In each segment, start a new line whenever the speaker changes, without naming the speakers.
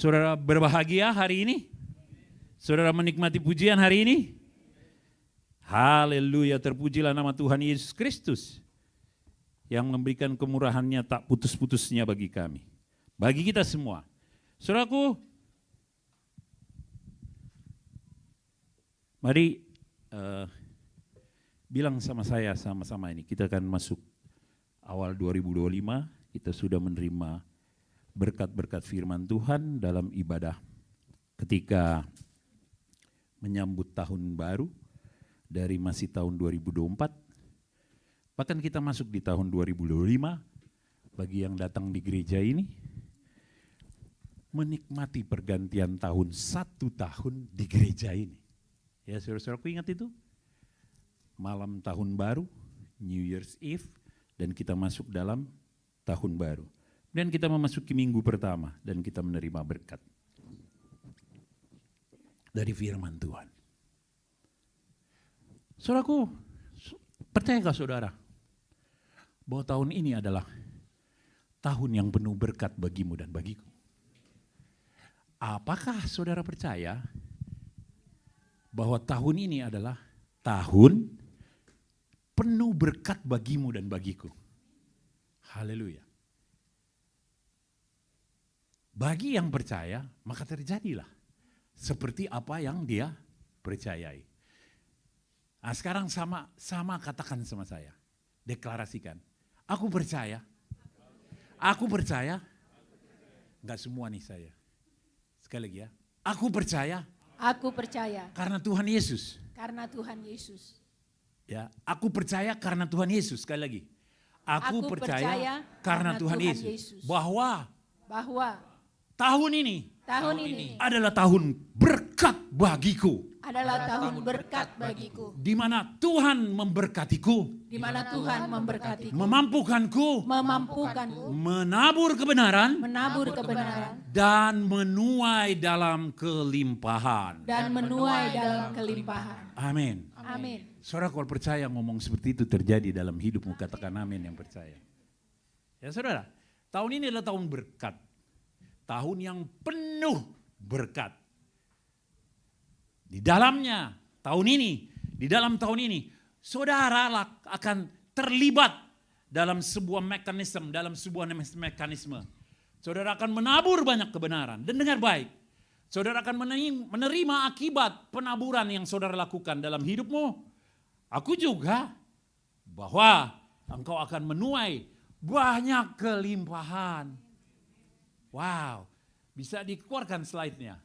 Saudara berbahagia hari ini? Saudara menikmati pujian hari ini? Haleluya, terpujilah nama Tuhan Yesus Kristus yang memberikan kemurahannya tak putus-putusnya bagi kami. Bagi kita semua. Saudaraku, mari bilang sama saya sama-sama ini, kita akan masuk awal 2025, kita sudah menerima berkat-berkat firman Tuhan dalam ibadah ketika menyambut tahun baru dari masih tahun 2024. Bahkan kita masuk di tahun 2025 bagi yang datang di gereja ini menikmati pergantian tahun 1 tahun di gereja ini. Ya, saudara-saudaraku ingat itu? Malam tahun baru, New Year's Eve, dan kita masuk dalam tahun baru. Dan kita memasuki minggu pertama dan kita menerima berkat dari firman Tuhan. Saudaraku, percayakah saudara bahwa tahun ini adalah tahun yang penuh berkat bagimu dan bagiku? Apakah saudara percaya bahwa tahun ini adalah tahun penuh berkat bagimu dan bagiku? Haleluya. Bagi yang percaya, maka terjadilah seperti apa yang dia percayai. Nah, sekarang sama katakan sama saya, deklarasikan. Aku percaya. Aku percaya. Enggak semua nih saya. Sekali lagi ya. Aku percaya.
Aku percaya.
Karena Tuhan Yesus.
Karena Tuhan Yesus.
Ya, aku percaya karena Tuhan Yesus. Sekali lagi. Aku percaya karena Tuhan Yesus. Bahwa tahun ini adalah tahun berkat bagiku.
Adalah tahun berkat bagiku.
Di mana Tuhan memberkatiku.
Di mana Tuhan memberkatiku.
Memampukanku. Menabur kebenaran. Dan menuai dalam kelimpahan. Amin. Saudara kalau percaya ngomong seperti itu terjadi dalam hidupmu, katakan amin yang percaya. Ya saudara, tahun ini adalah tahun berkat. Tahun yang penuh berkat. Di dalamnya, di dalam tahun ini, saudara akan terlibat dalam sebuah mekanisme. Saudara akan menabur banyak kebenaran. Dan dengar baik, saudara akan menerima akibat penaburan yang saudara lakukan dalam hidupmu. Aku juga, bahwa engkau akan menuai banyak kelimpahan. Wow, bisa dikeluarkan slide-nya.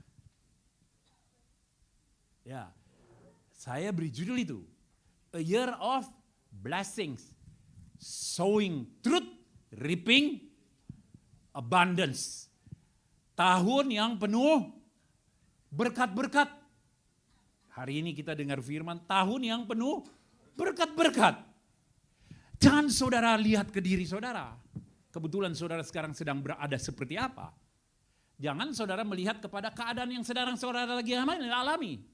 Ya, saya beri judul itu, A Year of Blessings, Sowing Truth, Reaping Abundance. Tahun yang penuh berkat-berkat. Hari ini kita dengar firman, tahun yang penuh berkat-berkat. Jangan saudara lihat ke diri saudara. Kebetulan saudara sekarang sedang berada seperti apa. Jangan saudara melihat kepada keadaan yang sedang saudara lagi alami.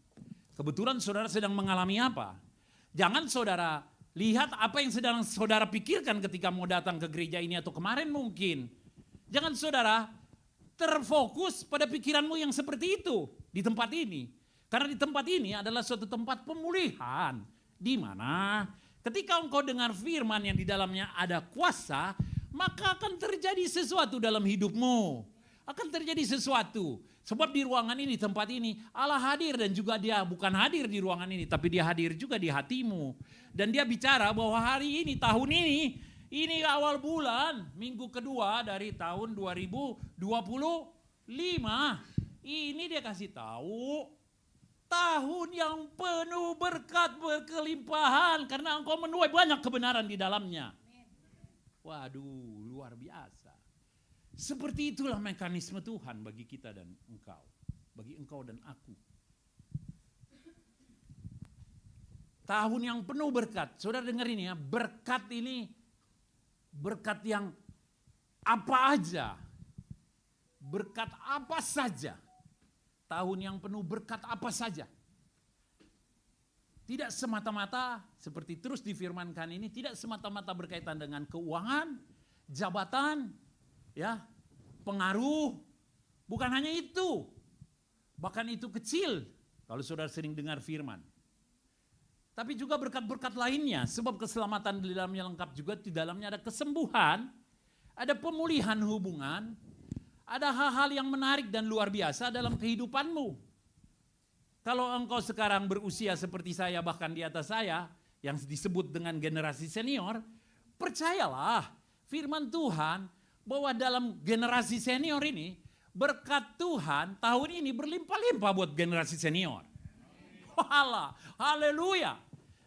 Kebetulan saudara sedang mengalami apa. Jangan saudara lihat apa yang sedang saudara pikirkan ketika mau datang ke gereja ini atau kemarin mungkin. Jangan saudara terfokus pada pikiranmu yang seperti itu di tempat ini. Karena di tempat ini adalah suatu tempat pemulihan. Di mana ketika engkau dengar firman yang di dalamnya ada kuasa, maka akan terjadi sesuatu dalam hidupmu. Akan terjadi sesuatu. Sebab di ruangan ini, tempat ini, Allah hadir dan juga dia bukan hadir di ruangan ini, tapi dia hadir juga di hatimu. Dan dia bicara bahwa hari ini, tahun ini awal bulan, minggu kedua dari tahun 2025. Ini dia kasih tahu, tahun yang penuh berkat berkelimpahan karena engkau menuai banyak kebenaran di dalamnya. Waduh, luar biasa. Seperti itulah mekanisme Tuhan bagi kita dan engkau. Bagi engkau dan aku. Tahun yang penuh berkat. Saudara dengar ini ya, berkat ini, berkat yang apa aja. Berkat apa saja. Tahun yang penuh berkat apa saja. Tidak semata-mata seperti terus difirmankan ini, tidak semata-mata berkaitan dengan keuangan, jabatan, ya, pengaruh, Bukan hanya itu, bahkan itu kecil kalau saudara sering dengar firman. Tapi juga berkat-berkat lainnya, sebab keselamatan di dalamnya lengkap juga, di dalamnya ada kesembuhan, ada pemulihan hubungan, ada hal-hal yang menarik dan luar biasa dalam kehidupanmu. Kalau engkau sekarang berusia seperti saya, bahkan di atas saya, yang disebut dengan generasi senior, percayalah firman Tuhan bahwa dalam generasi senior ini, berkat Tuhan tahun ini berlimpah-limpah buat generasi senior. Haleluya.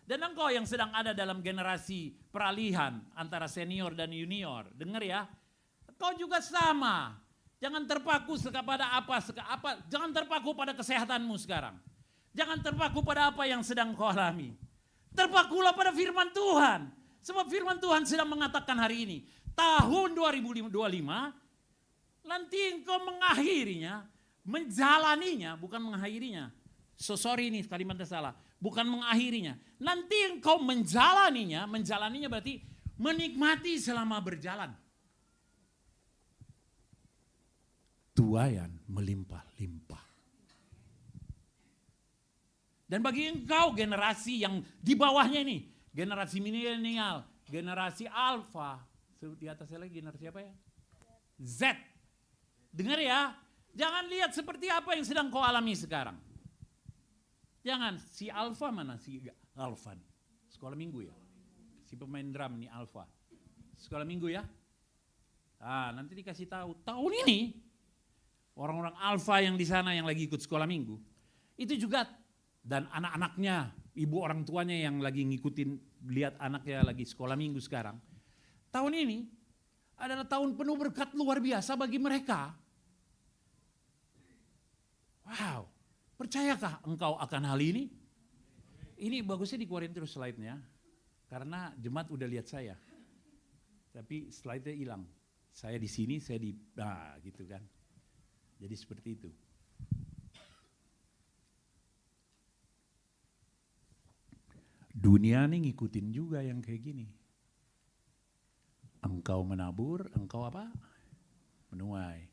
Dan engkau yang sedang ada dalam generasi peralihan antara senior dan junior, dengar ya, kau juga sama. Jangan terpaku kepada apa, jangan terpaku pada kesehatanmu sekarang. Jangan terpaku pada apa yang sedang kau alami. Terpakulah pada firman Tuhan. Sebab firman Tuhan sedang mengatakan hari ini, tahun 2025, nanti engkau mengakhirinya, menjalaninya, bukan mengakhirinya. Sorry ini kalimatnya salah. Bukan mengakhirinya. Nanti engkau menjalaninya berarti menikmati selama berjalan. Tuayan melimpah-limpah. Dan bagi engkau generasi yang di bawahnya ini, generasi milenial, generasi alfa, di atasnya lagi generasi apa ya? Z. Dengar ya, jangan lihat seperti apa yang sedang kau alami sekarang. Jangan, si Alfa mana? Si Alfa. Sekolah minggu ya? Si pemain drum nih Alfa. Sekolah minggu ya? Nanti dikasih tahu. Tahun ini, orang-orang Alfa yang di sana yang lagi ikut sekolah minggu, itu juga, dan anak-anaknya, ibu orang tuanya yang lagi ngikutin, lihat anaknya lagi sekolah minggu sekarang. Tahun ini adalah tahun penuh berkat luar biasa bagi mereka. Wow. Percayakah engkau akan hal ini? Ini bagusnya dikeluarin terus slide-nya. Karena jemaat udah lihat saya. Tapi slide-nya hilang. Saya di sini, saya di, gitu kan. Jadi seperti itu. Dunia nih ngikutin juga yang kayak gini. Engkau menabur, engkau apa? Menuai.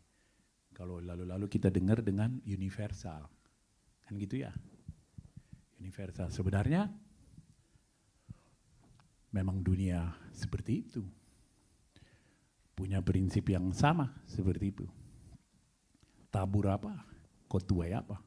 Kalau lalu-lalu kita dengar dengan universal. Kan gitu ya, universal. Sebenarnya memang dunia seperti itu. Punya prinsip yang sama seperti itu. Tabur apa, kau tuai apa.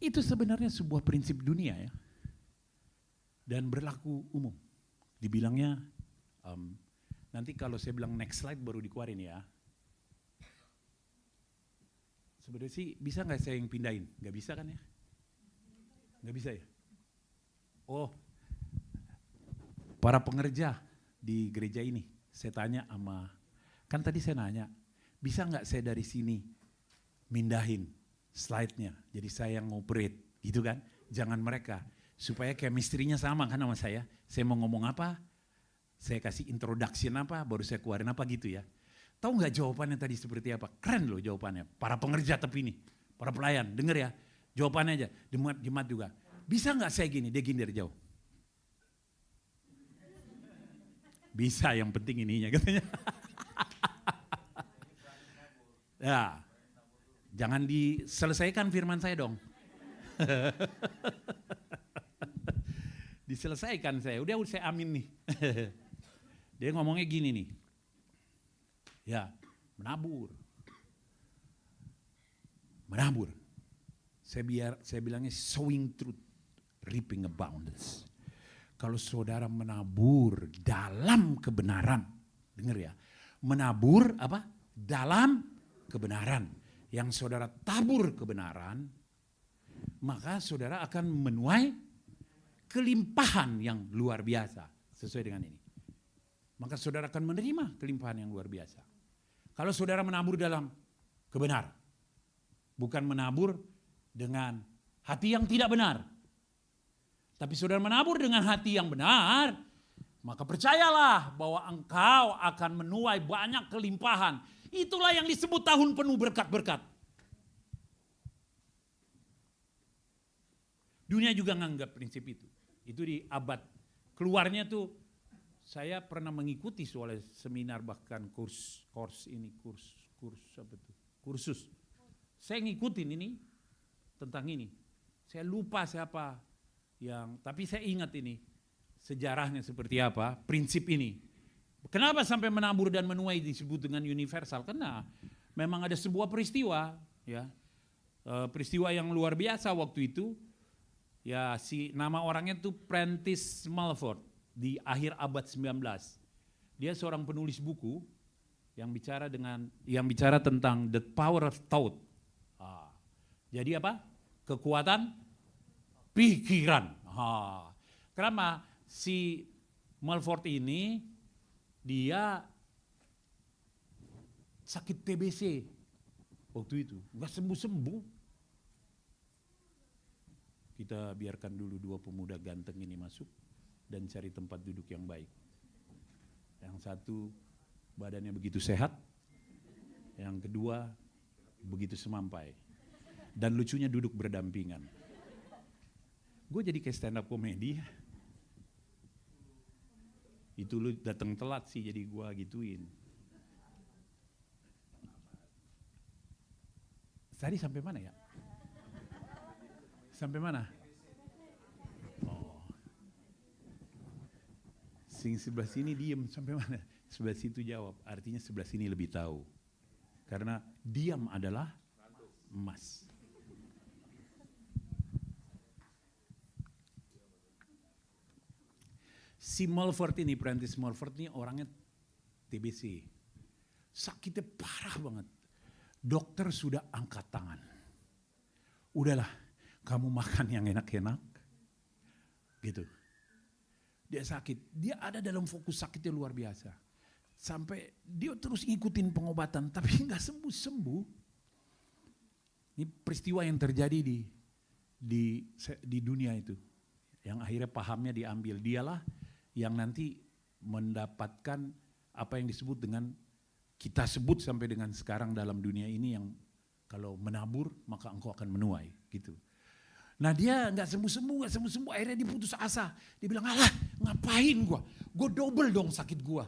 Itu sebenarnya sebuah prinsip dunia ya. Dan berlaku umum. Dibilangnya, nanti kalau saya bilang next slide baru dikeluarin ya. Sebenarnya sih bisa nggak saya yang pindahin? Nggak bisa kan ya? Nggak bisa ya? Oh, para pengerja di gereja ini, saya tanya sama, kan tadi saya nanya, bisa nggak saya dari sini mindahin slide-nya, jadi saya yang ngoperate, gitu kan? Jangan mereka, supaya chemistry-nya sama kan sama saya mau ngomong apa, saya kasih introduction apa, baru saya keluarin apa gitu ya. Tahu nggak jawabannya tadi seperti apa? Keren loh jawabannya, para pengerja tapi ini, para pelayan, denger ya, jawabannya aja, jemaat juga. Bisa nggak saya gini, dia gini dari jauh. Bisa, yang penting ininya katanya. Ya. Jangan diselesaikan firman saya dong. Diselesaikan saya, udah saya amin nih. Dia ngomongnya gini nih. Ya, menabur. Menabur. Saya bilangnya sowing truth, reaping abundance. Kalau saudara menabur dalam kebenaran, dengar ya. Menabur apa? Dalam kebenaran. Yang saudara tabur kebenaran, maka saudara akan menuai kelimpahan yang luar biasa sesuai dengan ini. Maka saudara akan menerima kelimpahan yang luar biasa. Kalau saudara menabur dalam kebenar. Bukan menabur dengan hati yang tidak benar. Tapi saudara menabur dengan hati yang benar, maka percayalah bahwa engkau akan menuai banyak kelimpahan. Itulah yang disebut tahun penuh berkat-berkat. Dunia juga menganggap prinsip itu. Itu di abad keluarnya tuh, saya pernah mengikuti soal seminar bahkan kursus Saya ngikutin ini tentang ini. Saya lupa siapa tapi saya ingat ini sejarahnya seperti apa, prinsip ini. Kenapa sampai menabur dan menuai disebut dengan universal? Karena memang ada sebuah peristiwa, ya, peristiwa yang luar biasa waktu itu. Ya, nama orangnya itu Prentice Mulford di akhir abad 19. Dia seorang penulis buku yang bicara tentang the power of thought. Jadi apa? Kekuatan pikiran. Kenapa si Mulford ini dia sakit TBC waktu itu, nggak sembuh-sembuh. Kita biarkan dulu dua pemuda ganteng ini masuk dan cari tempat duduk yang baik. Yang satu badannya begitu sehat, yang kedua begitu semampai. Dan lucunya duduk berdampingan. Gue jadi kayak stand up komedi. Itu lu datang telat sih jadi gue gituin. Tadi sampai mana ya? Sampai mana? Oh. Sing sebelah sini diem sampai mana? Sebelah situ jawab. Artinya sebelah sini lebih tahu. Karena diam adalah emas. Si Mulford ini, Prentice Mulford ini orangnya TBC. Sakitnya parah banget. Dokter sudah angkat tangan. Udahlah, kamu makan yang enak-enak. Gitu. Dia sakit. Dia ada dalam fokus sakitnya luar biasa. Sampai dia terus ngikutin pengobatan, tapi nggak sembuh-sembuh. Ini peristiwa yang terjadi di dunia itu. Yang akhirnya pahamnya diambil. Dialah yang nanti mendapatkan apa yang disebut dengan, kita sebut sampai dengan sekarang dalam dunia ini yang kalau menabur maka engkau akan menuai gitu. Nah dia nggak sembuh, akhirnya dia putus asa. Dia bilang, alah ngapain gue double dong sakit gue.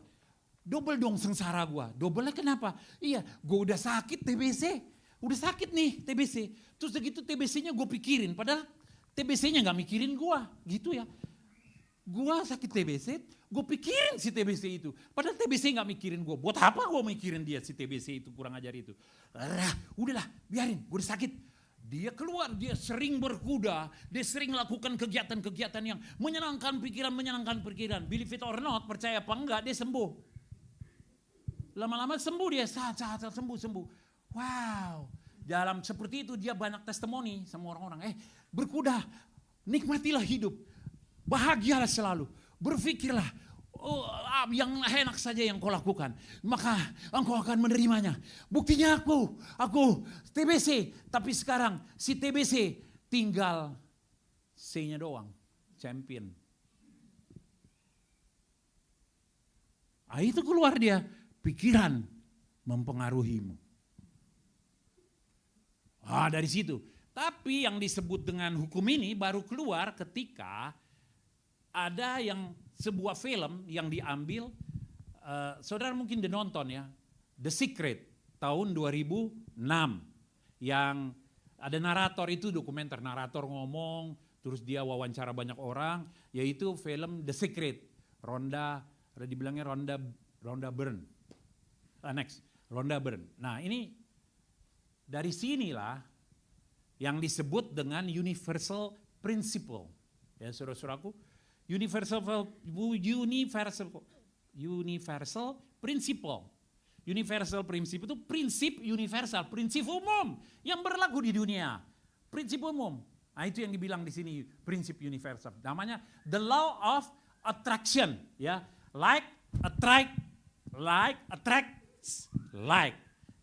Double dong sengsara gue. Double kenapa? Iya gue udah sakit TBC, udah sakit nih TBC. Terus begitu TBC-nya gue pikirin, padahal TBC-nya gak mikirin gue gitu ya. Gue sakit TBC, gue pikirin si TBC itu. Padahal TBC gak mikirin gue. Buat apa gue mikirin dia si TBC itu, kurang ajar itu. Udahlah biarin, gue udah sakit. Dia keluar, dia sering berkuda, dia sering lakukan kegiatan-kegiatan yang menyenangkan pikiran. Believe it or not, percaya apa enggak, dia sembuh. Lama-lama sembuh dia, sembuh. Wow, dalam seperti itu dia banyak testimoni sama orang-orang. Berkuda, nikmatilah hidup. Bahagialah selalu, berpikirlah yang enak saja yang kau lakukan, maka engkau akan menerimanya. Buktinya aku TBC, tapi sekarang si TBC tinggal C-nya doang, champion. Itu keluar dia, pikiran mempengaruhimu. Dari situ. Tapi yang disebut dengan hukum ini baru keluar ketika ada sebuah film yang diambil, saudara mungkin udah nonton ya, The Secret tahun 2006, yang ada narator itu dokumenter, narator ngomong, terus dia wawancara banyak orang, yaitu film The Secret, dibilangnya Rhonda Byrne. Rhonda Byrne. Nah ini dari sinilah yang disebut dengan universal principle, ya saudara-saudaraku. Universal principle. Universal principle itu prinsip universal, prinsip umum yang berlaku di dunia. Prinsip umum. Nah, itu yang dibilang di sini prinsip universal. Namanya the law of attraction, ya. Like attracts like.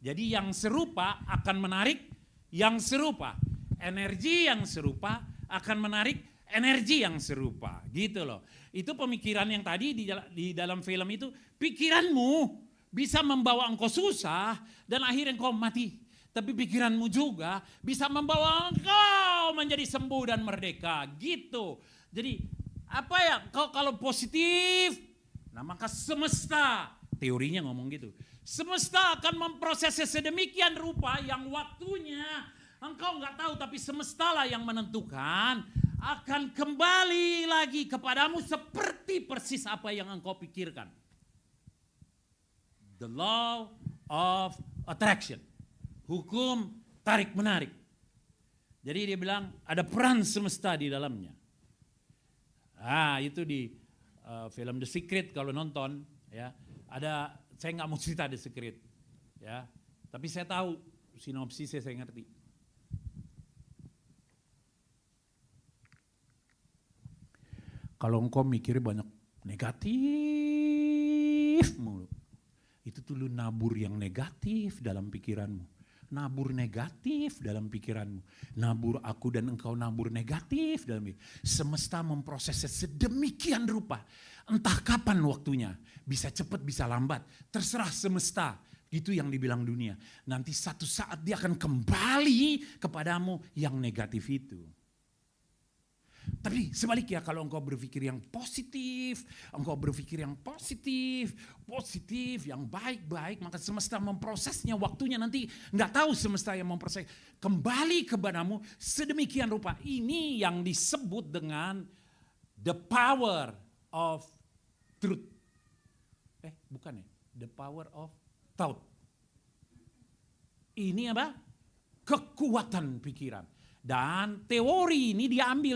Jadi yang serupa akan menarik yang serupa. Energi yang serupa akan menarik energi yang serupa. Gitu loh. Itu pemikiran yang tadi di dalam film itu. Pikiranmu bisa membawa engkau susah dan akhirnya engkau mati. Tapi pikiranmu juga bisa membawa engkau menjadi sembuh dan merdeka. Gitu. Jadi apa ya, kau kalau positif, nah maka semesta, teorinya ngomong gitu. Semesta akan memprosesnya sedemikian rupa yang waktunya engkau nggak tahu, tapi semestalah yang menentukan akan kembali lagi kepadamu seperti persis apa yang engkau pikirkan. The law of attraction. Hukum tarik menarik. Jadi dia bilang ada peran semesta di dalamnya. Itu di film The Secret kalau nonton ya. Ada, saya nggak mau cerita The Secret ya. Tapi saya tahu sinopsisnya, saya ngerti. Kalau engkau mikirnya banyak negatif mulu, itu tuh lu nabur yang negatif dalam pikiranmu. Nabur negatif dalam pikiranmu. Nabur aku dan engkau nabur negatif dalam pikiranmu. Semesta memprosesnya sedemikian rupa. Entah kapan waktunya. Bisa cepat, bisa lambat. Terserah semesta. Itu yang dibilang dunia. Nanti satu saat dia akan kembali kepadamu yang negatif itu. Tapi sebaliknya kalau engkau berpikir yang positif, positif, yang baik-baik, maka semesta memprosesnya, waktunya nanti nggak tahu semesta yang memproses, kembali kepadamu sedemikian rupa. Ini yang disebut dengan the power of truth. Bukan ya, the power of thought. Ini apa? Kekuatan pikiran. Dan teori ini diambil,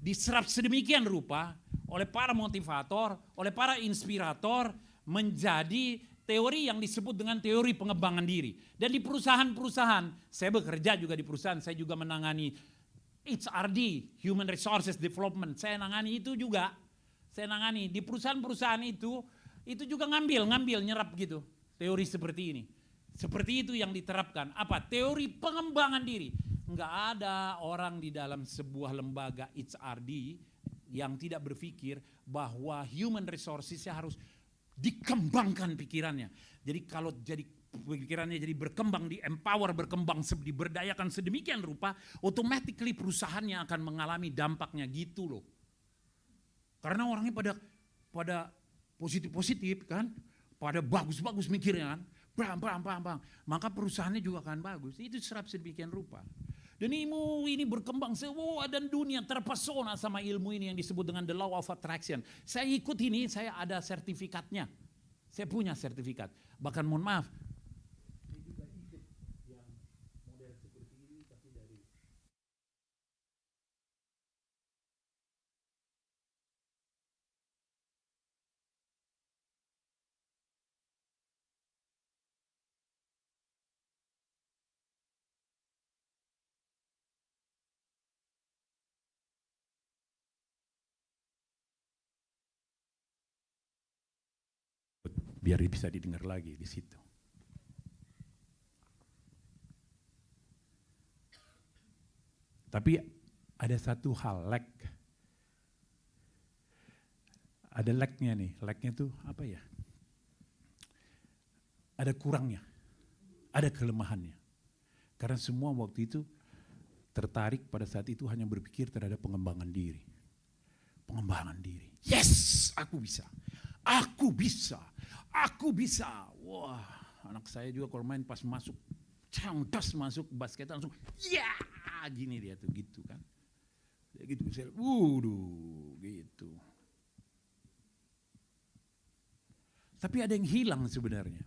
diserap sedemikian rupa oleh para motivator, oleh para inspirator menjadi teori yang disebut dengan teori pengembangan diri. Dan di perusahaan-perusahaan, saya bekerja juga di perusahaan, saya juga menangani HRD, Human Resources Development, saya nangani itu juga. Saya nangani di perusahaan-perusahaan itu juga ngambil nyerap gitu, teori seperti ini. Seperti itu yang diterapkan. Apa? Teori pengembangan diri. Enggak ada orang di dalam sebuah lembaga HRD yang tidak berpikir bahwa human resources-nya harus dikembangkan pikirannya. Jadi kalau jadi pikirannya jadi berkembang, di-empower, berkembang, diberdayakan sedemikian rupa, automatically perusahaannya akan mengalami dampaknya gitu loh. Karena orangnya pada positif-positif kan, pada bagus-bagus mikirnya kan, bang. Maka perusahaannya juga akan bagus. Itu serap sedemikian rupa. Dan ilmu ini berkembang, dan dunia terpesona sama ilmu ini yang disebut dengan the law of attraction. Saya ikut ini, saya ada sertifikatnya. Saya punya sertifikat. Bahkan mohon maaf, saya juga ikut yang model seperti ini tapi dari biar bisa didengar lagi di situ. Tapi ada satu hal, lag. Ada lagnya nih, lagnya tuh apa ya? Ada kurangnya, ada kelemahannya. Karena semua waktu itu tertarik pada saat itu hanya berpikir terhadap pengembangan diri. Pengembangan diri. Yes, aku bisa. Aku bisa. Aku bisa. Wah, anak saya juga kalau main pas masuk, das masuk basket langsung, ya, gini dia tuh gitu kan. Dia gitu, saya, gitu. Tapi ada yang hilang sebenarnya.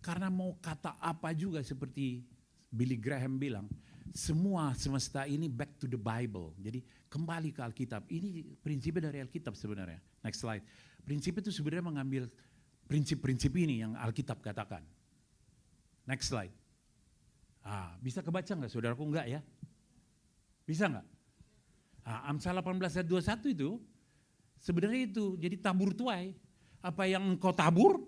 Karena mau kata apa juga seperti Billy Graham bilang, semua semesta ini back to the Bible. Jadi kembali ke Alkitab. Ini prinsipnya dari Alkitab sebenarnya. Next slide. Prinsip itu sebenarnya mengambil prinsip-prinsip ini yang Alkitab katakan. Next slide. Bisa kebaca nggak saudaraku? Enggak ya? Bisa nggak? Amsal 18 ayat 21 itu sebenarnya itu jadi tabur tuai. Apa yang engkau tabur,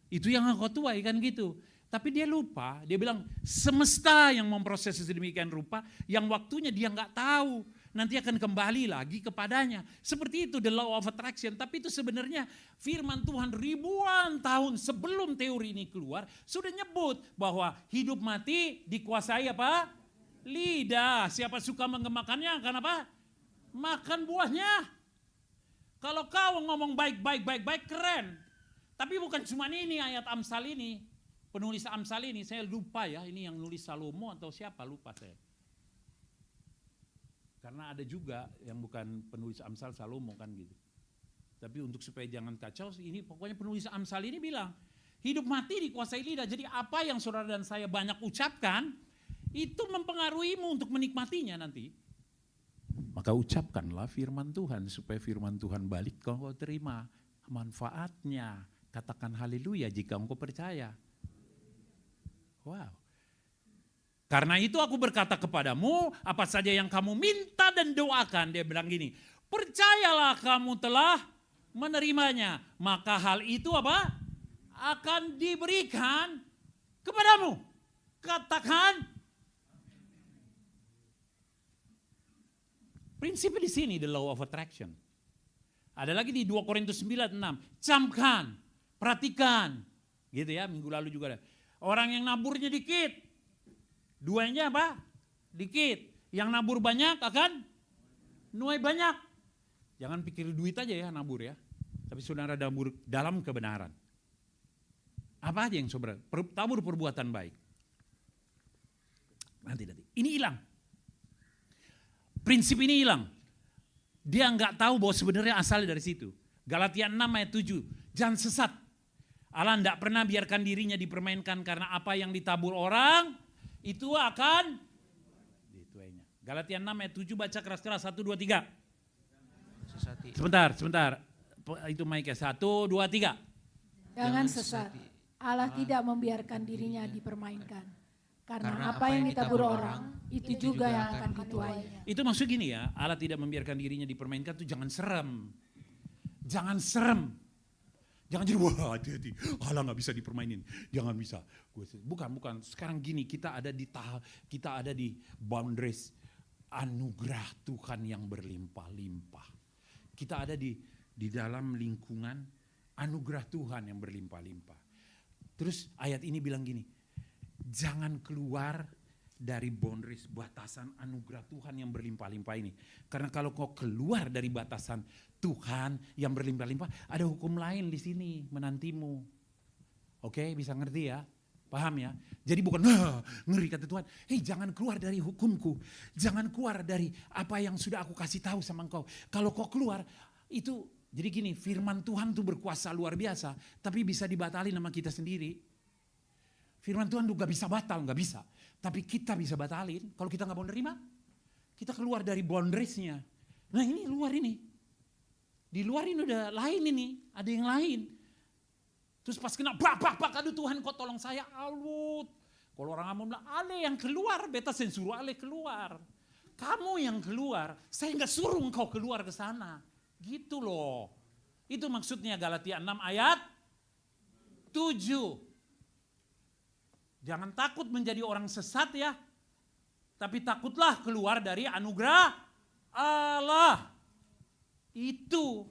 Itu yang engkau tuai kan gitu. Tapi dia lupa, dia bilang semesta yang memproses sedemikian rupa, yang waktunya dia nggak tahu. Nanti akan kembali lagi kepadanya. Seperti itu the law of attraction. Tapi itu sebenarnya firman Tuhan ribuan tahun sebelum teori ini keluar, sudah nyebut bahwa hidup mati dikuasai apa? Lidah. Siapa suka mengemakannya akan apa? Makan buahnya. Kalau kau ngomong baik, keren. Tapi bukan cuma ini ayat Amsal ini. Penulis Amsal ini, saya lupa ya, ini yang nulis Salomo atau siapa, lupa saya. Karena ada juga yang bukan penulis Amsal Salomo kan gitu. Tapi untuk supaya jangan kacau, ini pokoknya penulis Amsal ini bilang, hidup mati dikuasai lidah. Jadi apa yang saudara dan saya banyak ucapkan, itu mempengaruhimu untuk menikmatinya nanti. Maka ucapkanlah firman Tuhan, supaya firman Tuhan balik kau terima manfaatnya. Katakan haleluya jika engkau percaya. Wow. Karena itu aku berkata kepadamu, apa saja yang kamu minta dan doakan, dia bilang gini, percayalah kamu telah menerimanya, maka hal itu apa? Akan diberikan kepadamu. Katakan. Prinsip di sini the law of attraction. Ada lagi di 2 Korintus 9:6, camkan, perhatikan. Gitu ya, minggu lalu juga ada. Orang yang naburnya dikit, duanya apa? Dikit. Yang nabur banyak akan nuai banyak. Jangan pikir duit aja ya nabur ya. Tapi saudara nabur dalam kebenaran. Apa aja yang saudara? Tabur perbuatan baik. Nanti. Ini hilang. Prinsip ini hilang. Dia nggak tahu bahwa sebenarnya asalnya dari situ. Galatia 6 ayat 7. Jangan sesat. Allah tidak pernah biarkan dirinya dipermainkan karena apa yang ditabur orang itu akan dituainya. Galatia 6 ayat 7 baca keras-keras 1, 2, 3. Sebentar. Itu mic-nya 1, 2, 3.
Jangan sesat. Allah tidak membiarkan dirinya dipermainkan. Karena apa yang ditabur orang itu juga yang akan dituainya.
Itu maksud gini ya, Allah tidak membiarkan dirinya dipermainkan itu jangan serem. Jangan serem. Jangan jadi wah hati-hati, Allah nggak bisa dipermainin, jangan bisa. Bukan. Sekarang gini, kita ada di boundaries anugerah Tuhan yang berlimpah-limpah. Kita ada di dalam lingkungan anugerah Tuhan yang berlimpah-limpah. Terus ayat ini bilang gini, jangan keluar dari boundaries batasan anugerah Tuhan yang berlimpah-limpah ini. Karena kalau kau keluar dari batasan Tuhan yang berlimpah-limpah, ada hukum lain di sini menantimu. Oke, bisa ngerti ya? Paham ya? Jadi bukan ngeri kata Tuhan, hei jangan keluar dari hukumku. Jangan keluar dari apa yang sudah aku kasih tahu sama engkau. Kalau kau keluar, itu jadi gini, firman Tuhan itu berkuasa luar biasa, tapi bisa dibatalin sama kita sendiri. Firman Tuhan juga bisa batal, nggak bisa. Tapi kita bisa batalin, kalau kita nggak mau nerima, kita keluar dari boundariesnya. Nah ini luar ini. Di luar ini udah lain ini, ada yang lain. Terus pas kena aduh Tuhan kau tolong saya, alut. Kalau orang ngomong bilang, ale yang keluar, beta suruh ale keluar. Kamu yang keluar, saya nggak suruh engkau keluar ke sana. Gitu loh. Itu maksudnya Galatia 6 ayat 7. Jangan takut menjadi orang sesat ya. Tapi takutlah keluar dari anugerah Allah. Itu.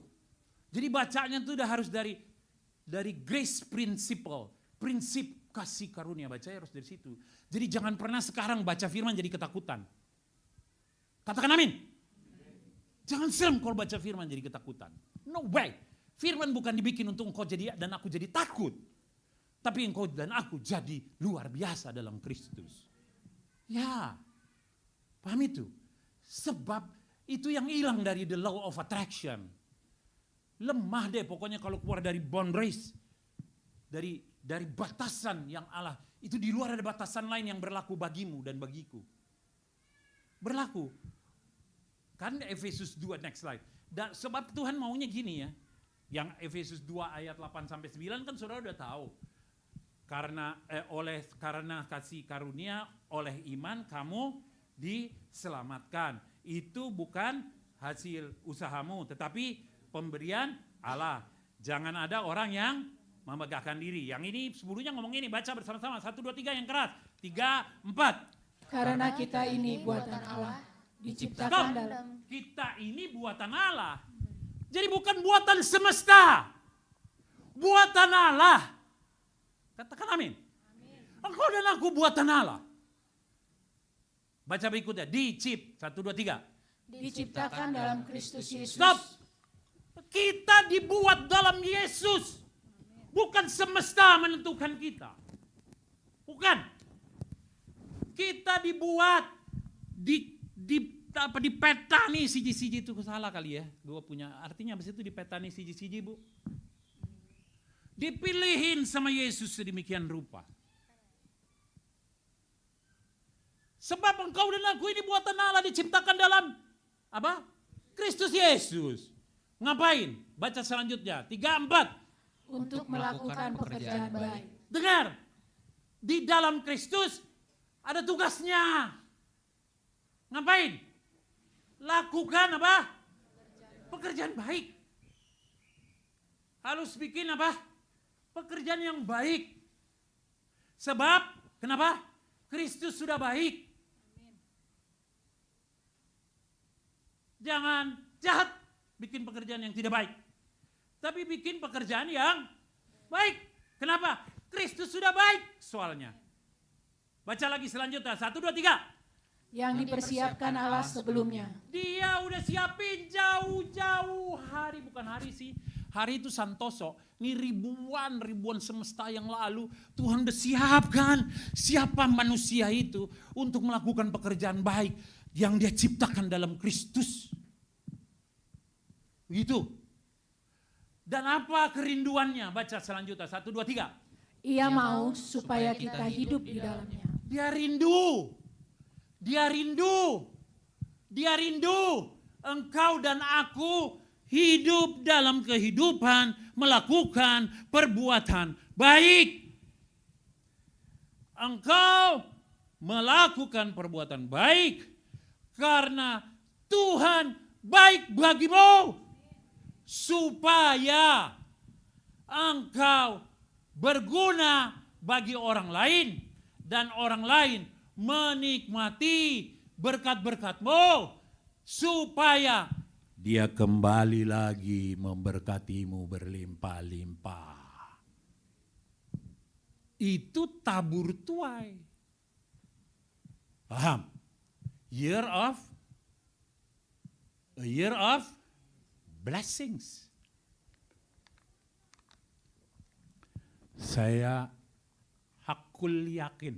Jadi bacanya itu udah harus dari grace principle. Prinsip kasih karunia. Bacanya harus dari situ. Jadi jangan pernah sekarang baca firman jadi ketakutan. Katakan amin. Jangan serem kalau baca firman jadi ketakutan. No way. Firman bukan dibikin untuk engkau jadi dan aku jadi takut. Tapi engkau dan aku jadi luar biasa dalam Kristus. Ya, paham itu? Sebab itu yang hilang dari the law of attraction. Lemah deh pokoknya kalau keluar dari boundaries. Dari batasan yang Allah. Itu di luar ada batasan lain yang berlaku bagimu dan bagiku. Berlaku. Kan Efesus 2 next slide. Sebab Tuhan maunya gini ya. Yang Efesus 2 ayat 8-9 kan saudara udah tahu. Karena kasih karunia oleh iman kamu diselamatkan. Itu bukan hasil usahamu tetapi pemberian Allah. Jangan ada orang yang memegahkan diri. Yang ini sebelumnya ngomong ini, baca bersama-sama. 1, 2, 3 yang keras. 3, 4.
Karena kita ini buatan Allah, diciptakan dalam.
Kita ini buatan Allah. Jadi bukan buatan semesta. Buatan Allah. Katakan amin. Engkau dan aku buatan Allah. Baca berikutnya. 1, 2, 3.
Diciptakan dalam Kristus Yesus.
Stop. Kita dibuat dalam Yesus. Bukan semesta menentukan kita. Bukan. Kita dibuat dipetani siji-siji itu salah kali ya. Gua punya artinya habis itu dipetani siji-siji, Bu. Dipilihin sama Yesus sedemikian rupa. Sebab engkau dan aku ini buatan Allah diciptakan dalam apa? Kristus Yesus. Ngapain? Baca selanjutnya. 3, 4.
Untuk melakukan pekerjaan baik.
Dengar. Di dalam Kristus ada tugasnya. Ngapain? Lakukan apa? Pekerjaan baik. Harus bikin apa? Pekerjaan yang baik. Sebab, kenapa? Kristus sudah baik. Jangan jahat bikin pekerjaan yang tidak baik. Tapi bikin pekerjaan yang baik. Kenapa? Kristus sudah baik soalnya. Baca lagi selanjutnya. 1, 2, 3.
Yang dipersiapkan Allah sebelumnya.
Dia udah siapin jauh-jauh hari. Bukan hari sih. Hari itu Santoso. Ini ribuan semesta yang lalu. Tuhan udah siapkan siapa manusia itu untuk melakukan pekerjaan baik yang dia ciptakan dalam Kristus. Begitu. Dan apa kerinduannya? Baca selanjutnya. 1, 2, 3.
Ia mau supaya kita hidup di dalamnya.
Dia rindu. Dia rindu. Dia rindu. Engkau dan aku hidup dalam kehidupan, melakukan perbuatan baik. Engkau melakukan perbuatan baik karena Tuhan baik bagimu. Supaya engkau berguna bagi orang lain dan orang lain menikmati berkat-berkat-Mu supaya Dia kembali lagi memberkatimu berlimpah-limpah. Itu tabur tuai. Paham? A year of blessings. Saya hakul yakin,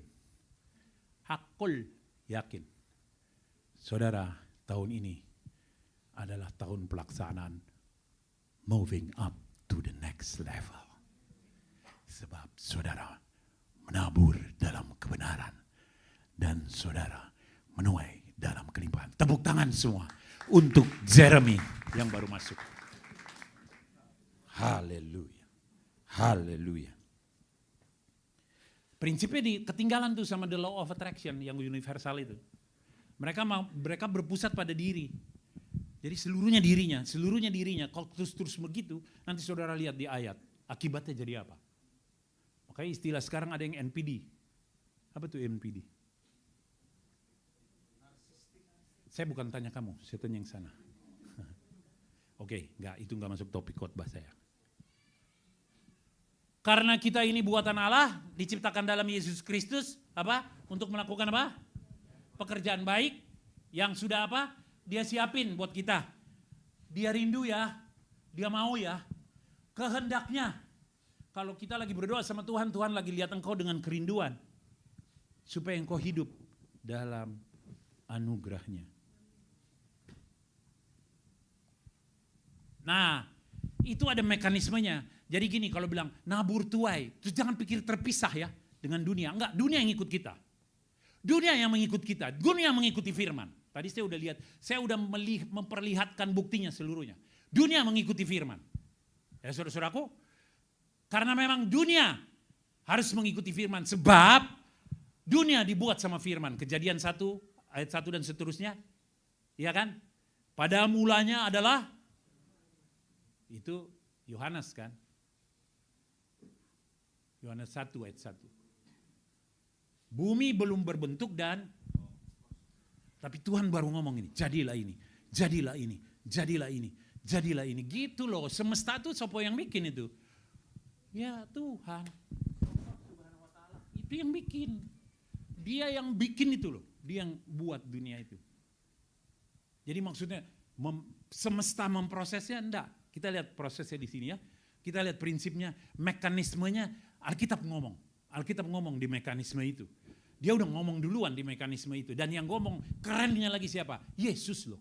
saudara, tahun ini adalah tahun pelaksanaan moving up to the next level. Sebab saudara menabur dalam kebenaran dan saudara menuai dalam kelimpahan. Tepuk tangan semua untuk Jeremy yang baru masuk. Haleluya. Haleluya. Prinsipnya ketinggalan tuh sama the law of attraction yang universal itu. Mereka berpusat pada diri. Jadi seluruhnya dirinya. Kalau terus begitu, nanti saudara lihat di ayat, akibatnya jadi apa? Makanya istilah sekarang ada yang NPD. Apa tuh NPD? Saya bukan tanya kamu, saya tanya yang sana. Oke, itu enggak masuk topik khotbah saya. Karena kita ini buatan Allah, diciptakan dalam Yesus Kristus, apa? Untuk melakukan apa? Pekerjaan baik yang sudah apa? Dia siapin buat kita. Dia rindu ya, dia mau ya. Kehendaknya. Kalau kita lagi berdoa sama Tuhan, Tuhan lagi lihat engkau dengan kerinduan. Supaya engkau hidup dalam anugerahnya. Nah, itu ada mekanismenya. Jadi gini, kalau bilang nabur tuai, terus jangan pikir terpisah ya dengan dunia. Enggak, dunia yang ikut kita. Dunia yang mengikut kita, dunia yang mengikuti firman. Tadi saya udah lihat, saya udah memperlihatkan buktinya seluruhnya. Dunia mengikuti firman. Ya saudara-saudaraku, karena memang dunia harus mengikuti firman. Sebab dunia dibuat sama firman. Kejadian 1, ayat 1 dan seterusnya. Iya kan? Pada mulanya adalah, itu Yohanes kan. Yohanes 1 ayat 1. Bumi belum berbentuk tapi Tuhan baru ngomong ini, jadilah ini, jadilah ini, jadilah ini, jadilah ini. Gitu loh, semesta itu siapa yang bikin itu? Ya Tuhan. Itu yang bikin. Dia yang bikin itu loh, dia yang buat dunia itu. Jadi maksudnya semesta memprosesnya enggak. Kita lihat prosesnya di sini ya. Kita lihat prinsipnya, mekanismenya, Alkitab ngomong di mekanisme itu. Dia udah ngomong duluan di mekanisme itu. Dan yang ngomong kerennya lagi siapa? Yesus loh.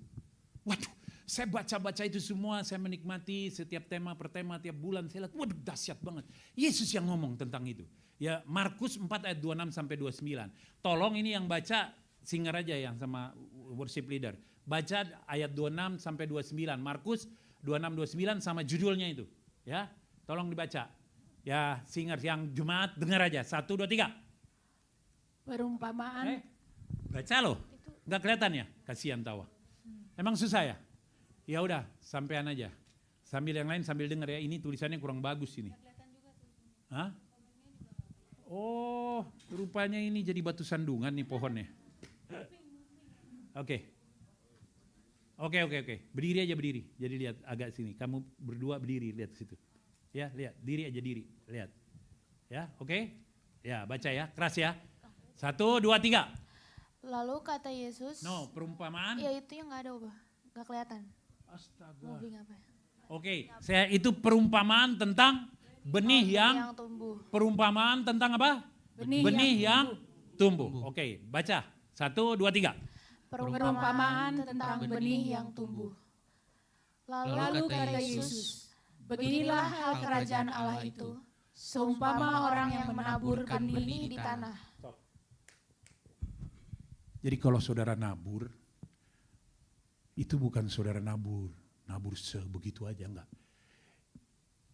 Waduh, saya baca-baca itu semua, saya menikmati setiap tema per tema, tiap bulan. Saya lihat, waduh dahsyat banget. Yesus yang ngomong tentang itu. Ya Markus 4 ayat 26 sampai 29. Tolong ini yang baca singer aja yang sama worship leader. Baca ayat 26 sampai 29. Markus 26-29 sama judulnya itu. Ya, tolong dibaca. Ya singer yang jemaat dengar aja. 1, 2, 3.
Perumpamaan.
Baca loh, nggak kelihatan ya? Kasihan tawa. Emang susah ya? Ya udah, sampean aja. Sambil yang lain sambil dengar ya. Ini tulisannya kurang bagus ini. Hah? Oh, rupanya ini jadi batu sandungan nih pohonnya. Oke. Berdiri aja berdiri. Jadi lihat agak sini. Kamu berdua berdiri lihat situ. Ya, lihat. Diri aja diri. Lihat. Ya, oke. Ya, baca ya. Keras ya. 1, 2, 3.
Lalu kata Yesus.
No, perumpamaan.
Ya itu yang nggak ada ubah, nggak kelihatan.
Astaga.
Moving apa?
Oke, saya itu perumpamaan tentang benih yang
tumbuh.
Perumpamaan tentang apa? Benih yang tumbuh. Oke, baca. 1, 2, 3.
Perumpamaan tentang benih yang tumbuh. Lalu kata Yesus, beginilah hal kerajaan Allah itu, seumpama orang yang menaburkan benih di tanah.
Jadi kalau saudara nabur, itu bukan saudara nabur sebegitu aja, enggak.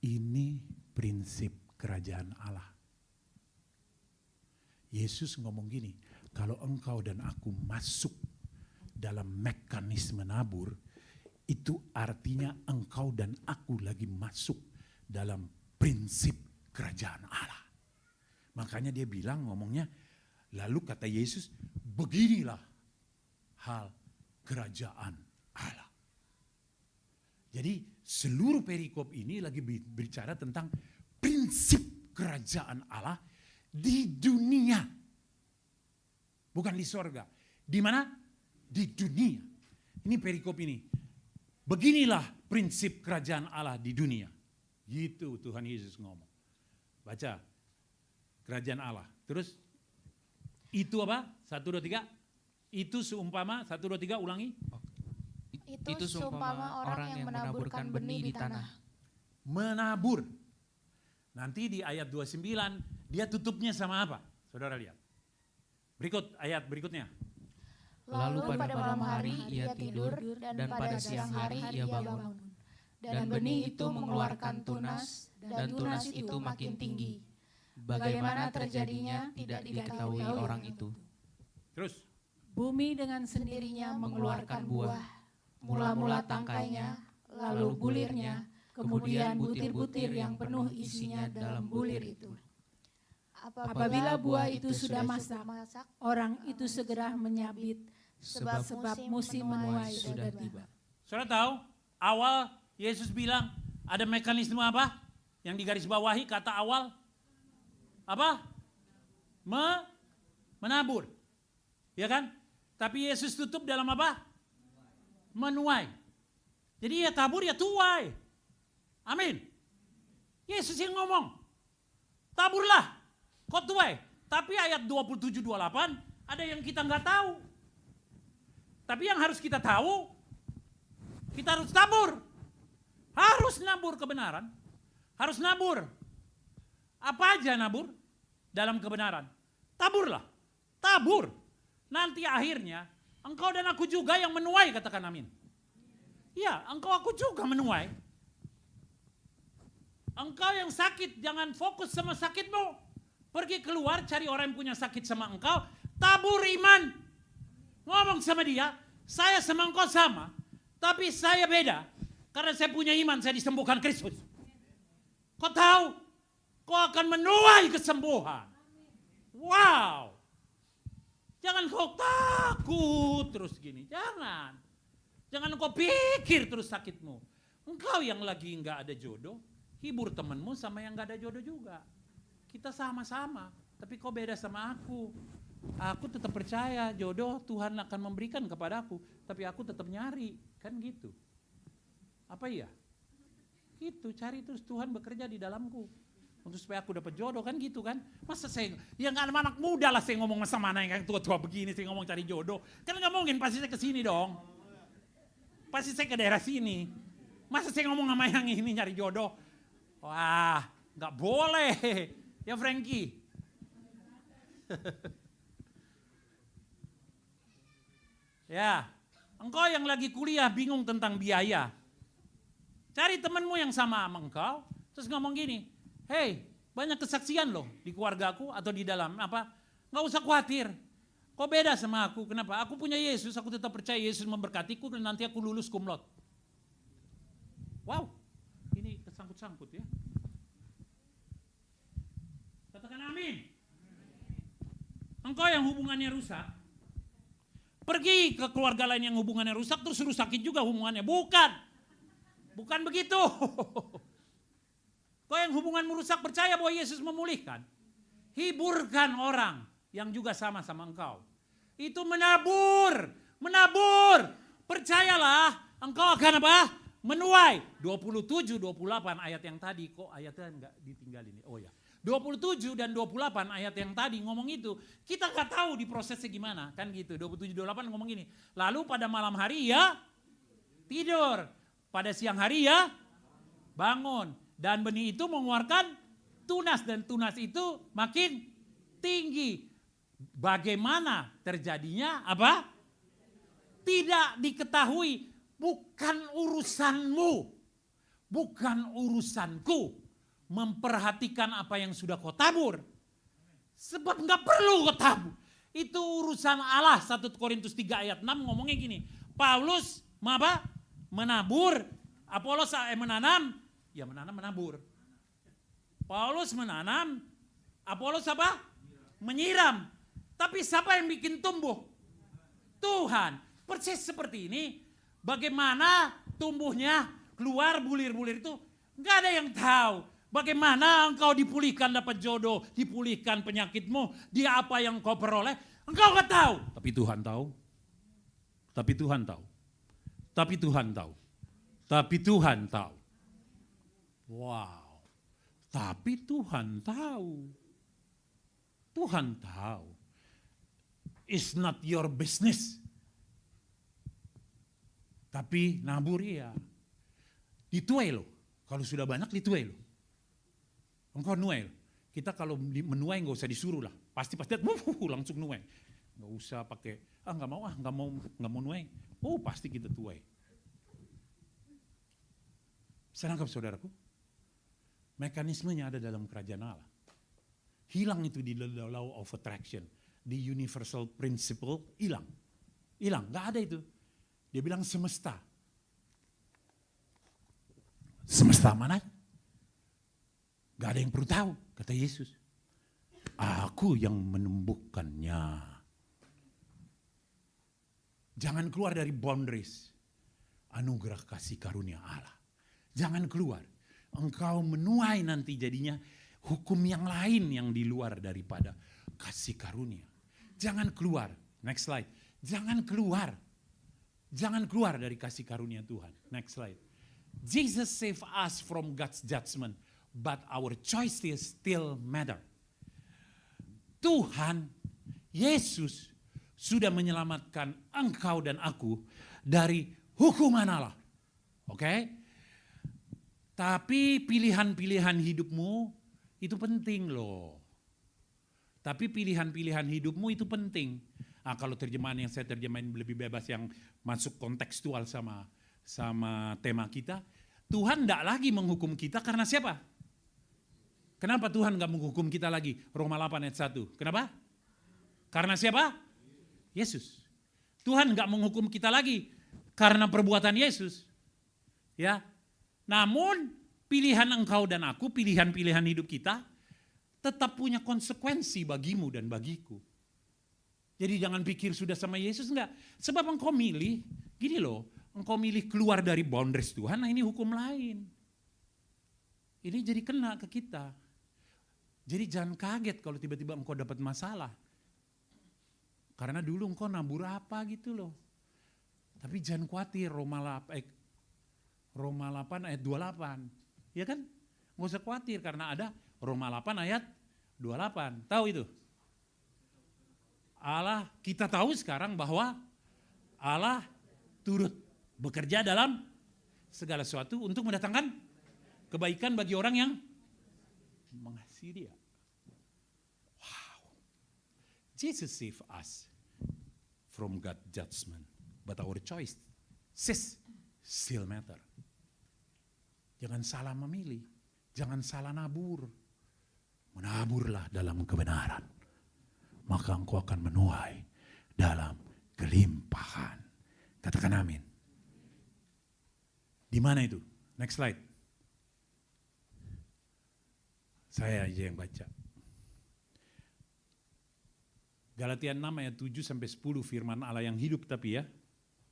Ini prinsip kerajaan Allah. Yesus ngomong gini, kalau engkau dan aku masuk dalam mekanisme nabur, itu artinya engkau dan aku lagi masuk dalam prinsip kerajaan Allah. Makanya dia bilang ngomongnya, lalu kata Yesus, beginilah hal kerajaan Allah. Jadi seluruh perikop ini lagi bicara tentang prinsip kerajaan Allah di dunia. Bukan di sorga. Di mana? Di dunia. Ini perikop ini. Beginilah prinsip kerajaan Allah di dunia. Gitu Tuhan Yesus ngomong. Baca. Kerajaan Allah. Terus itu apa? 1, 2, 3. Itu seumpama, 1, 2, 3 ulangi.
Itu seumpama orang yang menaburkan benih di tanah.
Menabur. Nanti di ayat 29 dia tutupnya sama apa? Saudara lihat. Berikut ayat berikutnya.
Lalu pada malam hari ia tidur dan pada siang hari ia bangun. Dan benih itu mengeluarkan tunas dan tunas itu makin tinggi. Bagaimana terjadinya tidak diketahui orang itu.
Terus.
Bumi dengan sendirinya mengeluarkan buah,
mula-mula tangkainya, lalu bulirnya, kemudian butir-butir yang penuh isinya dalam bulir itu.
Apabila buah itu sudah masak, orang itu segera menyabit, sebab musim menuai sudah tiba.
Saudara tahu, awal Yesus bilang ada mekanisme apa? Yang digarisbawahi kata awal apa? Menabur. Ya kan? Tapi Yesus tutup dalam apa? Menuai. Jadi ya tabur ya tuai. Amin. Yesus yang ngomong. Taburlah, kau tuai. Tapi ayat 27-28 ada yang kita nggak tahu. Tapi yang harus kita tahu, kita harus tabur. Harus nabur kebenaran. Harus nabur. Apa aja nabur? Dalam kebenaran. Taburlah. Tabur. Nanti akhirnya engkau dan aku juga yang menuai, katakan amin. Ya, engkau aku juga menuai. Engkau yang sakit, jangan fokus sama sakitmu. Pergi keluar, cari orang yang punya sakit sama engkau. Tabur iman. Ngomong sama dia, saya sama engkau sama. Tapi saya beda. Karena saya punya iman, saya disembuhkan Kristus. Kau tahu? Kau akan menuai kesembuhan. Wow. Jangan kau takut terus gini. Jangan. Jangan kau pikir terus sakitmu. Engkau yang lagi nggak ada jodoh, hibur temanmu sama yang nggak ada jodoh juga. Kita sama-sama, tapi kau beda sama aku. Aku tetap percaya jodoh Tuhan akan memberikan kepadaku, tapi aku tetap nyari, kan gitu. Apa iya? Gitu, cari terus Tuhan bekerja di dalamku. Untuk supaya aku dapat jodoh kan gitu kan. Masa saya, ya nggak anak muda lah saya ngomong sama mana yang tua-tua begini, saya ngomong cari jodoh. Kan nggak mungkin, pasti saya ke sini dong. Pasti saya ke daerah sini. Masa saya ngomong sama yang ini nyari jodoh. Wah, nggak boleh. Ya Frankie. Ya, engkau yang lagi kuliah bingung tentang biaya. Cari temanmu yang sama engkau, terus ngomong gini, hey, banyak kesaksian loh di keluargaku atau di dalam apa, nggak usah khawatir. Kau beda sama aku, kenapa? Aku punya Yesus, aku tetap percaya Yesus memberkatiku dan nanti aku lulus cum laude. Wow, ini kesangkut-sangkut ya. Katakan amin. Engkau yang hubungannya rusak, pergi ke keluarga lain yang hubungannya rusak, terus rusakin juga hubungannya. Bukan begitu. Kau yang hubunganmu rusak, percaya bahwa Yesus memulihkan. Hiburkan orang yang juga sama-sama engkau. Itu menabur. Percayalah, engkau akan apa? Menuai. 27, 28 ayat yang tadi, kok ayatnya enggak ditinggalin. Oh ya. 27 dan 28 ayat yang tadi ngomong itu, kita nggak tahu di prosesnya gimana, kan gitu. 27, 28 ngomong gini, lalu pada malam hari ya tidur, pada siang hari ya bangun, dan benih itu mengeluarkan tunas, dan tunas itu makin tinggi. Bagaimana terjadinya apa? Tidak diketahui, bukan urusanmu, bukan urusanku. Memperhatikan apa yang sudah kau tabur. Sebab nggak perlu kau tabur. Itu urusan Allah. 1 Korintus 3 ayat 6 ngomongnya gini. Paulus menabur. Apolos menanam. Ya menanam menabur. Paulus menanam. Apolos apa? Menyiram. Tapi siapa yang bikin tumbuh? Tuhan. Persis seperti ini. Bagaimana tumbuhnya keluar bulir-bulir itu. Nggak ada yang tahu. Bagaimana engkau dipulihkan dapat jodoh, dipulihkan penyakitmu, dia apa yang kau peroleh, engkau nggak tahu. Tapi Tuhan tahu. Tapi Tuhan tahu. Tapi Tuhan tahu. Tapi Tuhan tahu. Wow. Tapi Tuhan tahu. Tuhan tahu. It's not your business. Tapi nabur ya. Dituai loh. Kalau sudah banyak dituai loh. Engkau nuai. Kita kalau menuai nggak usah disuruh lah. Pasti langsung nuai. Nggak usah pakai nggak mau nuai. Oh pasti kita tuai. Senangkap saudaraku? Mekanismenya ada dalam kerajaan Allah. Hilang itu di law of attraction, di universal principle hilang, nggak ada itu. Dia bilang semesta. Semesta mana? Gak ada yang perlu tahu, kata Yesus. Aku yang menumbuhkannya. Jangan keluar dari boundaries anugerah kasih karunia Allah. Jangan keluar. Engkau menuai nanti jadinya hukum yang lain yang di luar daripada kasih karunia. Jangan keluar. Next slide. Jangan keluar. Jangan keluar dari kasih karunia Tuhan. Next slide. Jesus save us from God's judgment. But our choices still matter. Tuhan, Yesus sudah menyelamatkan engkau dan aku dari hukuman Allah. Oke? Tapi pilihan-pilihan hidupmu itu penting loh. Tapi pilihan-pilihan hidupmu itu penting. Kalau terjemahan yang saya terjemahin lebih bebas yang masuk kontekstual sama tema kita. Tuhan tidak lagi menghukum kita karena siapa? Kenapa Tuhan gak menghukum kita lagi? Roma 8 ayat 1. Kenapa? Karena siapa? Yesus. Tuhan gak menghukum kita lagi karena perbuatan Yesus. Ya. Namun pilihan engkau dan aku, pilihan-pilihan hidup kita tetap punya konsekuensi bagimu dan bagiku. Jadi jangan pikir sudah sama Yesus, enggak. Sebab engkau milih, gini loh, engkau milih keluar dari boundaries Tuhan, nah ini hukum lain. Ini jadi kena ke kita. Jadi jangan kaget kalau tiba-tiba engkau dapat masalah. Karena dulu engkau nabur apa gitu loh. Tapi jangan khawatir, Roma 8 ayat 28. Ya kan? Nggak usah khawatir karena ada Roma 8 ayat 28. Tahu itu? Allah, kita tahu sekarang bahwa Allah turut bekerja dalam segala sesuatu untuk mendatangkan kebaikan bagi orang yang mengasihi Dia. Wow. Jesus save us from God's judgment, but our choice still matter. Jangan salah memilih, jangan salah nabur. Menaburlah dalam kebenaran, maka engkau akan menuai dalam kelimpahan. Katakan amin. Di mana itu? Next slide. Saya aja yang baca. Galatia 6 ayat 7 sampai 10 firman Allah yang hidup tapi ya,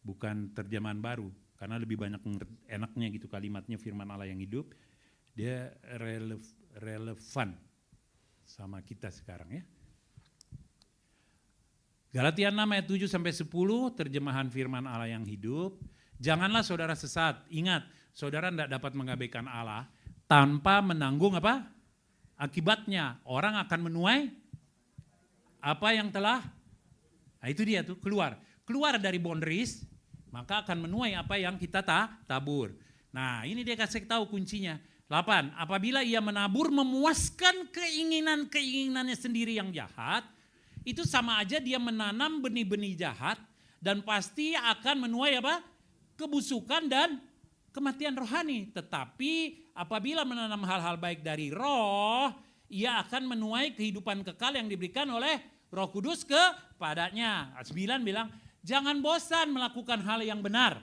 bukan terjemahan baru. Karena lebih banyak enaknya gitu kalimatnya firman Allah yang hidup. Dia relevan sama kita sekarang ya. Galatia 6 ayat 7 sampai 10 terjemahan firman Allah yang hidup. Janganlah saudara sesat. Ingat, saudara tidak dapat mengabaikan Allah tanpa menanggung apa? Akibatnya. Orang akan menuai apa yang telah, nah itu dia tuh, keluar dari boundaries, maka akan menuai apa yang kita tabur. Nah ini dia kasih tahu kuncinya. 8. Apabila ia menabur memuaskan keinginannya sendiri yang jahat, itu sama aja dia menanam benih-benih jahat dan pasti akan menuai apa? Kebusukan dan kematian rohani. Tetapi apabila menanam hal-hal baik dari roh, ia akan menuai kehidupan kekal yang diberikan oleh Roh Kudus kepadanya. 9 bilang, jangan bosan melakukan hal yang benar.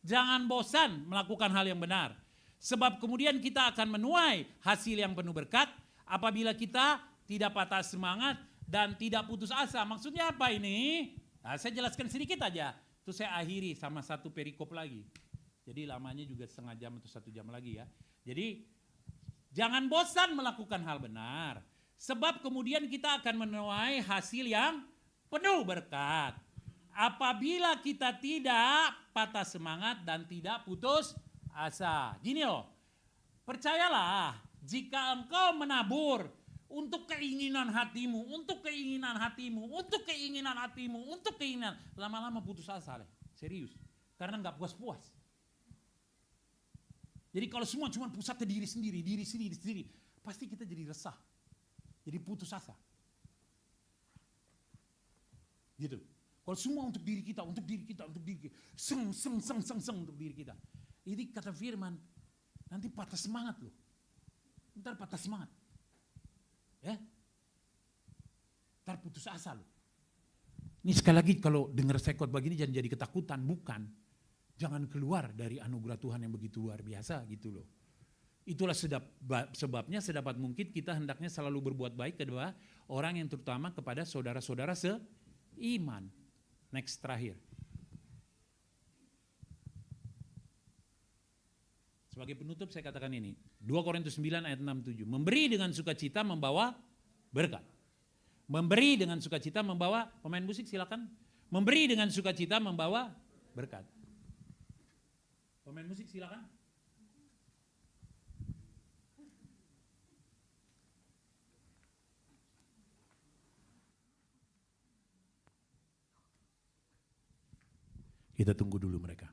Jangan bosan melakukan hal yang benar. Sebab kemudian kita akan menuai hasil yang penuh berkat apabila kita tidak patah semangat dan tidak putus asa. Maksudnya apa ini? Nah, saya jelaskan sedikit aja. Terus saya akhiri sama satu perikop lagi. Jadi lamanya juga setengah jam atau 1 jam lagi ya. Jadi jangan bosan melakukan hal benar. Sebab kemudian kita akan menuai hasil yang penuh berkat. Apabila kita tidak patah semangat dan tidak putus asa. Gini loh, percayalah jika engkau menabur untuk keinginan hatimu, lama-lama putus asa deh, serius. Karena nggak puas-puas. Jadi kalau semua cuma pusatnya diri sendiri, pasti kita jadi resah. Jadi putus asa. Gitu. Kalau semua untuk diri kita, seng untuk diri kita. Ini kata firman, nanti patah semangat loh. Ntar patah semangat. Ya, ntar putus asa loh. Ini sekali lagi kalau dengar saya khotbah begini jangan jadi ketakutan, bukan. Jangan keluar dari anugerah Tuhan yang begitu luar biasa gitu loh. Itulah sebabnya sedapat mungkin kita hendaknya selalu berbuat baik kedua orang yang terutama kepada saudara-saudara seiman. Next terakhir. Sebagai penutup saya katakan ini, 2 Korintus 9 ayat 6-7. Memberi dengan sukacita membawa berkat. Memberi dengan sukacita membawa, pemain musik silakan. Memberi dengan sukacita membawa berkat. Pemain musik silakan. Kita tunggu dulu mereka.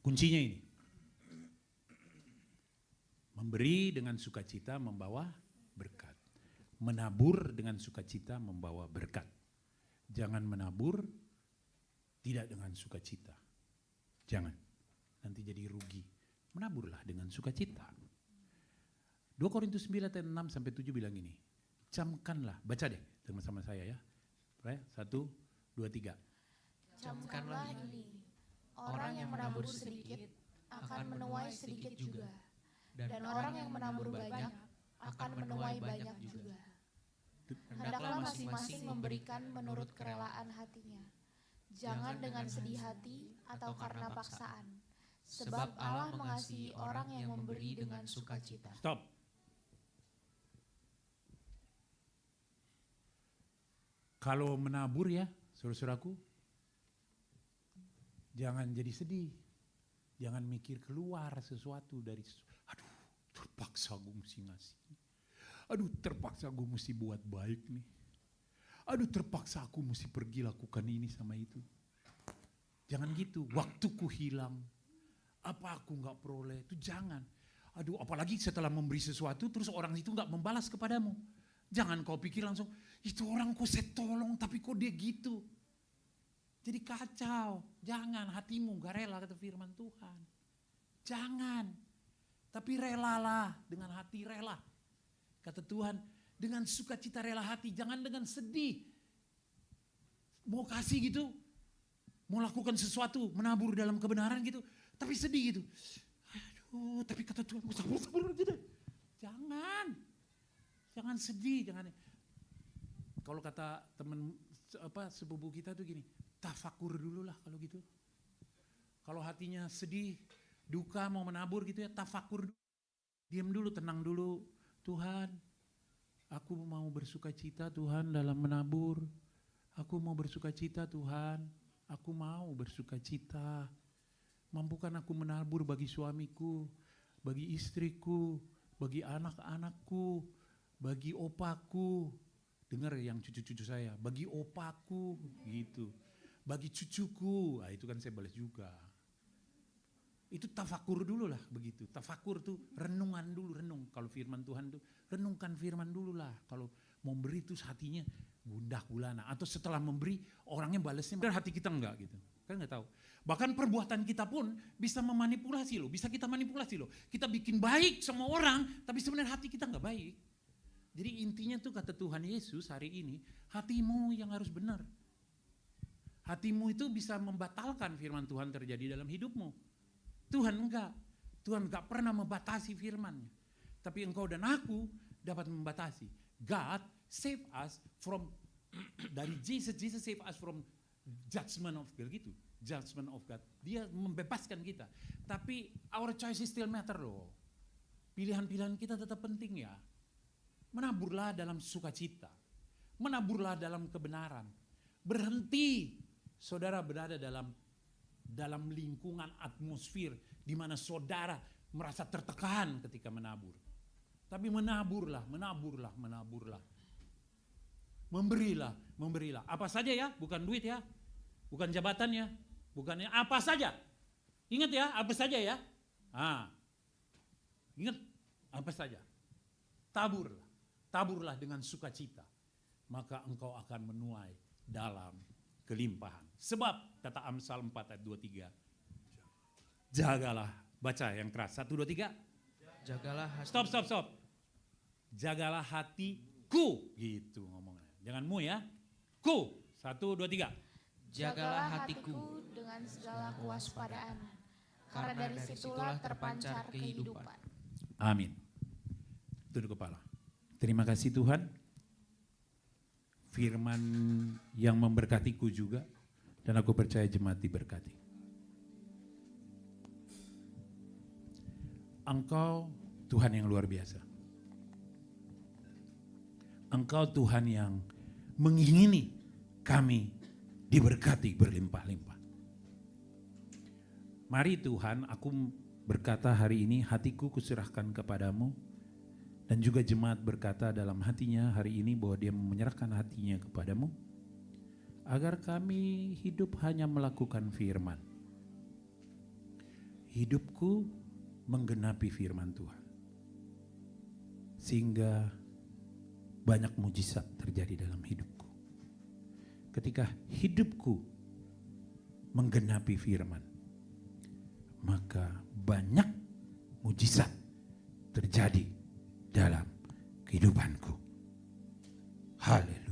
Kuncinya ini. Memberi dengan sukacita membawa berkat. Menabur dengan sukacita membawa berkat. Jangan menabur tidak dengan sukacita. Jangan, nanti jadi rugi. Menaburlah dengan sukacita. 2 Korintus 9 ayat 6 sampai 7 bilang ini. Camkanlah, baca deh sama-sama saya ya. 1, 2, 3.
Camkanlah ini, orang yang menabur sedikit akan menuai sedikit juga, dan orang yang menabur banyak akan menuai banyak juga. Hendaklah masing-masing memberikan menurut kerelaan hatinya, jangan dengan sedih hati atau karena paksaan, sebab Allah mengasihi orang yang memberi dengan sukacita.
Stop. Kalau menabur ya, saudara-saudaraku, jangan jadi sedih. Jangan mikir keluar sesuatu dari, aduh terpaksa gue mesti ngasih. Aduh terpaksa gue mesti buat baik nih. Aduh terpaksa aku mesti pergi lakukan ini sama itu. Jangan gitu, waktuku hilang. Apa aku gak peroleh, itu jangan. Aduh apalagi setelah memberi sesuatu terus orang itu gak membalas kepadamu. Jangan kau pikir langsung, itu orang kok saya tolong tapi kok dia gitu. Jadi kacau, jangan, hatimu gak rela kata firman Tuhan. Jangan, tapi relalah dengan hati rela. Kata Tuhan, dengan sukacita rela hati, jangan dengan sedih. Mau kasih gitu, mau lakukan sesuatu, menabur dalam kebenaran gitu, tapi sedih gitu. Aduh, tapi kata Tuhan, sabar aja deh. Jangan sedih, jangan. Kalau kata teman sepupu kita tuh gini, tafakur dulu lah kalau gitu. Kalau hatinya sedih, duka mau menabur gitu ya, tafakur dulu. Diam dulu, tenang dulu. Tuhan, aku mau bersukacita Tuhan dalam menabur. Aku mau bersukacita Tuhan, aku mau bersukacita. Mampukan aku menabur bagi suamiku, bagi istriku, bagi anak-anakku, bagi opaku. Dengar yang cucu-cucu saya, bagi opaku gitu. Bagi cucuku, itu kan saya balas juga. Itu tafakur dulu lah begitu. Tafakur tuh renungan dulu, renung. Kalau firman Tuhan tuh renungkan firman dulu lah. Kalau mau beri tuh hatinya gundah gulana. Atau setelah memberi orangnya balasnya dan hati kita enggak gitu. Kan enggak tahu. Bahkan perbuatan kita pun bisa memanipulasi loh. Bisa kita manipulasi loh. Kita bikin baik sama orang tapi sebenarnya hati kita enggak baik. Jadi intinya tuh kata Tuhan Yesus hari ini, hatimu yang harus benar. Hatimu itu bisa membatalkan firman Tuhan terjadi dalam hidupmu. Tuhan enggak pernah membatasi firman-Nya. Tapi engkau dan aku dapat membatasi. God save us from dari Jesus save us from judgment of God gitu. Judgment of God. Dia membebaskan kita. Tapi our choices still matter loh. Pilihan-pilihan kita tetap penting ya. Menaburlah dalam sukacita. Menaburlah dalam kebenaran. Berhenti saudara berada dalam lingkungan atmosfer di mana saudara merasa tertekan ketika menabur. Tapi menaburlah. Memberilah. Apa saja ya, bukan duit ya, bukan jabatan ya, bukannya apa saja. Ingat ya, apa saja ya. Ingat, apa saja. Taburlah dengan sukacita. Maka engkau akan menuai dalam kelimpahan. Sebab kata Amsal 4 ayat 23. Jagalah, baca yang keras. 1, 2, 3.
Jagalah hati.
Stop. Jagalah hatiku, gitu ngomongnya. Jangan mu ya. Ku. 1, 2, 3.
Jagalah hatiku dengan segala kewaspadaan, karena dari situlah terpancar kehidupan.
Amin. Tunduk kepala. Terima kasih Tuhan. Firman yang memberkatiku juga. Dan aku percaya jemaat diberkati. Engkau Tuhan yang luar biasa. Engkau Tuhan yang mengingini kami diberkati berlimpah-limpah. Mari Tuhan, aku berkata hari ini hatiku kuserahkan kepadamu. Dan juga jemaat berkata dalam hatinya hari ini bahwa dia menyerahkan hatinya kepadamu. Agar kami hidup hanya melakukan firman. Hidupku menggenapi firman Tuhan. Sehingga banyak mujizat terjadi dalam hidupku. Ketika hidupku menggenapi firman. maka banyak mujizat terjadi dalam kehidupanku. Haleluya.